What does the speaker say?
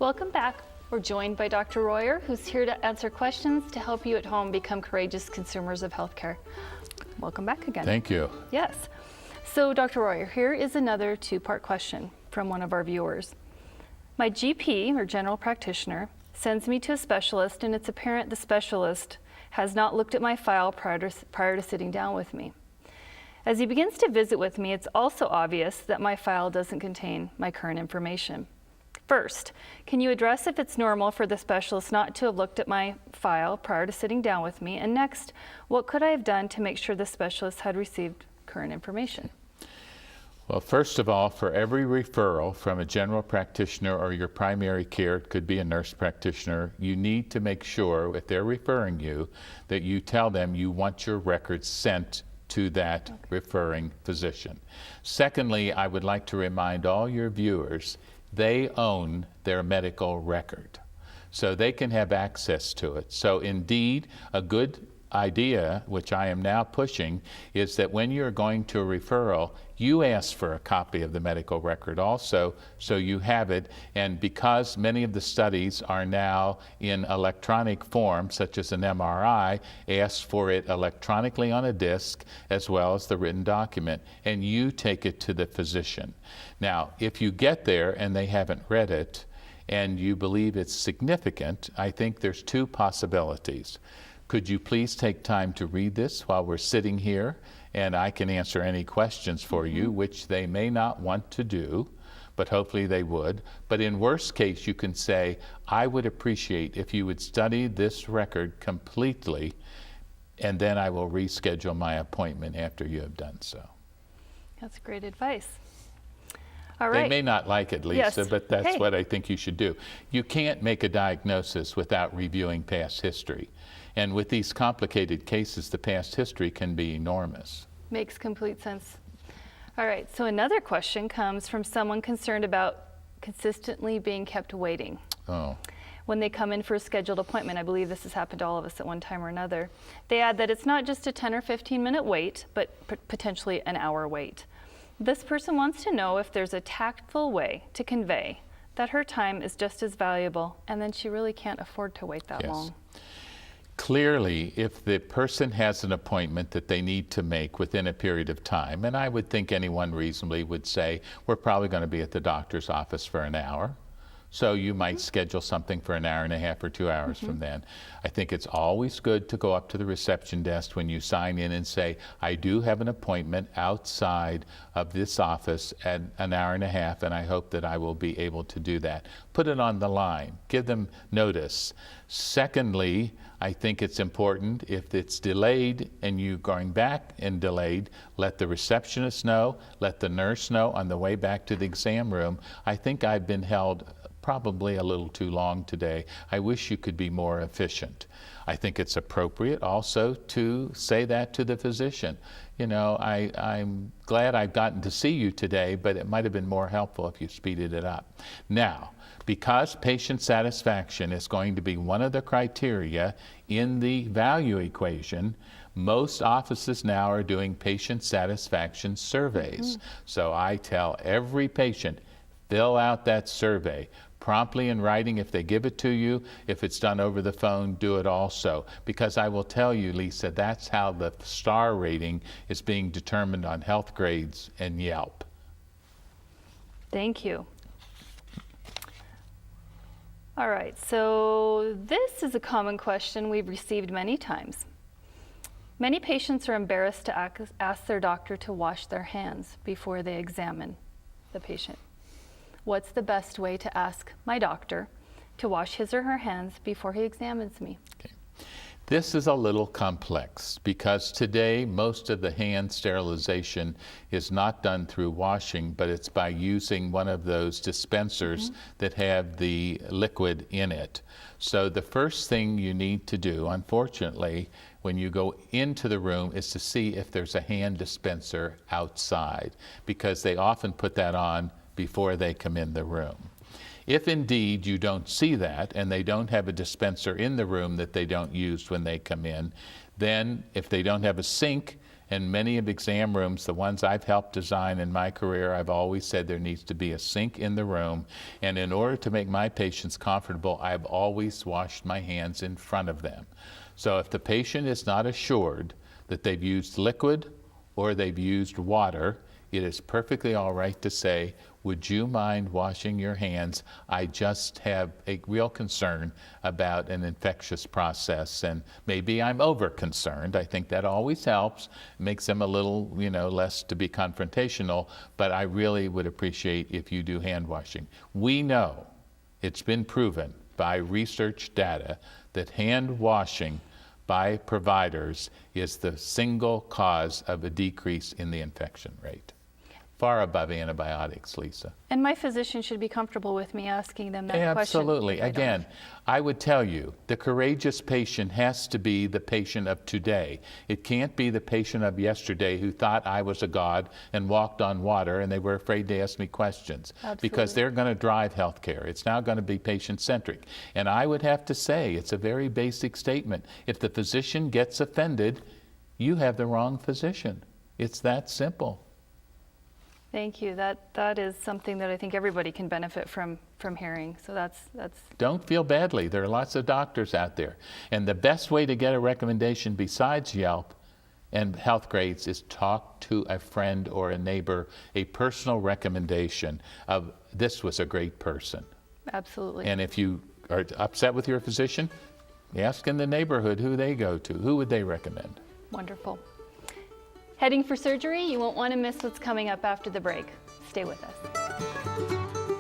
Welcome back. We're joined by Dr. Royer, who's here to answer questions to help you at home become courageous consumers of healthcare. Welcome back again. Thank you. Yes. So, Dr. Royer, here is another two-part question from one of our viewers. My GP, or general practitioner, sends me to a specialist, and it's apparent the specialist has not looked at my file prior to sitting down with me. As he begins to visit with me, it's also obvious that my file doesn't contain my current information. First, can you address if it's normal for the specialist not to have looked at my file prior to sitting down with me? And next, what could I have done to make sure the specialist had received current information? Well, first of all, for every referral from a general practitioner or your primary care, it could be a nurse practitioner, you need to make sure, if they're referring you, that you tell them you want your records sent to that referring physician. Secondly, I would like to remind all your viewers, they own their medical record, so they can have access to it. So indeed, a good idea, which I am now pushing, is that when you're going to a referral, you ask for a copy of the medical record also, so you have it. And because many of the studies are now in electronic form, such as an MRI, ask for it electronically on a disc as well as the written document, and you take it to the physician. Now, if you get there and they haven't read it and you believe it's significant, I think there's two possibilities. Could you please take time to read this while we're sitting here, and I can answer any questions for you, which they may not want to do, but hopefully they would. But in worst case, you can say, I would appreciate if you would study this record completely, and then I will reschedule my appointment after you have done so. That's great advice. All right. They may not like it, Lisa, Yes. but that's Hey. what I think you should do. You can't make a diagnosis without reviewing past history. And with these complicated cases, the past history can be enormous. Makes complete sense. All right, so another question comes from someone concerned about consistently being kept waiting. Oh. When they come in for a scheduled appointment, I believe this has happened to all of us at one time or another, they add that it's not just a 10 or 15 minute wait, but potentially an hour wait. This person wants to know if there's a tactful way to convey that her time is just as valuable, and then she really can't afford to wait that long. Clearly, if the person has an appointment that they need to make within a period of time, and I would think anyone reasonably would say, we're probably going to be at the doctor's office for an hour, so you might schedule something for an hour and a half or 2 hours from then. I think it's always good to go up to the reception desk when you sign in and say, I do have an appointment outside of this office at an hour and a half, and I hope that I will be able to do that. Put it on the line. Give them notice. Secondly, I think it's important, if it's delayed and you're going back and delayed, let the receptionist know, let the nurse know on the way back to the exam room. I think I've been held probably a little too long today. I wish you could be more efficient. I think it's appropriate also to say that to the physician. You know, I'm glad I've gotten to see you today, but it might have been more helpful if you speeded it up. Now, because patient satisfaction is going to be one of the criteria in the value equation, most offices now are doing patient satisfaction surveys. So I tell every patient, fill out that survey promptly in writing if they give it to you. If it's done over the phone, do it also. Because I will tell you, Lisa, that's how the star rating is being determined on Health Grades and Yelp. Thank you. All right, so this is a common question we've received many times. Many patients are embarrassed to ask their doctor to wash their hands before they examine the patient. What's the best way to ask my doctor to wash his or her hands before he examines me? Okay. This is a little complex because today most of the hand sterilization is not done through washing, but it's by using one of those dispensers that have the liquid in it. So the first thing you need to do, unfortunately, when you go into the room is to see if there's a hand dispenser outside, because they often put that on before they come in the room. If indeed you don't see that and they don't have a dispenser in the room that they don't use when they come in, then if they don't have a sink In many of exam rooms, the ones I've helped design in my career, I've always said there needs to be a sink in the room. And in order to make my patients comfortable, I've always washed my hands in front of them. So if the patient is not assured that they've used liquid or they've used water, it is perfectly all right to say, would you mind washing your hands? I just have a real concern about an infectious process, and maybe I'm over-concerned. I think that always helps, makes them a little, less to be confrontational, but I really would appreciate if you do hand washing. We know, it's been proven by research data, that hand washing by providers is the single cause of a decrease in the infection rate. Far above antibiotics, Lisa. And my physician should be comfortable with me asking them that question. Absolutely. Again, I would tell you, the courageous patient has to be the patient of today. It can't be the patient of yesterday who thought I was a god and walked on water and they were afraid to ask me questions. Absolutely. Because they're going to drive healthcare. It's now going to be patient-centric. And I would have to say, it's a very basic statement. If the physician gets offended, you have the wrong physician. It's that simple. Thank you. That is something that I think everybody can benefit from hearing. So that's. Don't feel badly. There are lots of doctors out there. And the best way to get a recommendation besides Yelp and health grades is talk to a friend or a neighbor, a personal recommendation of this was a great person. Absolutely. And if you are upset with your physician, ask in the neighborhood who they go to. Who would they recommend? Wonderful. Heading for surgery? You won't want to miss what's coming up after the break. Stay with us.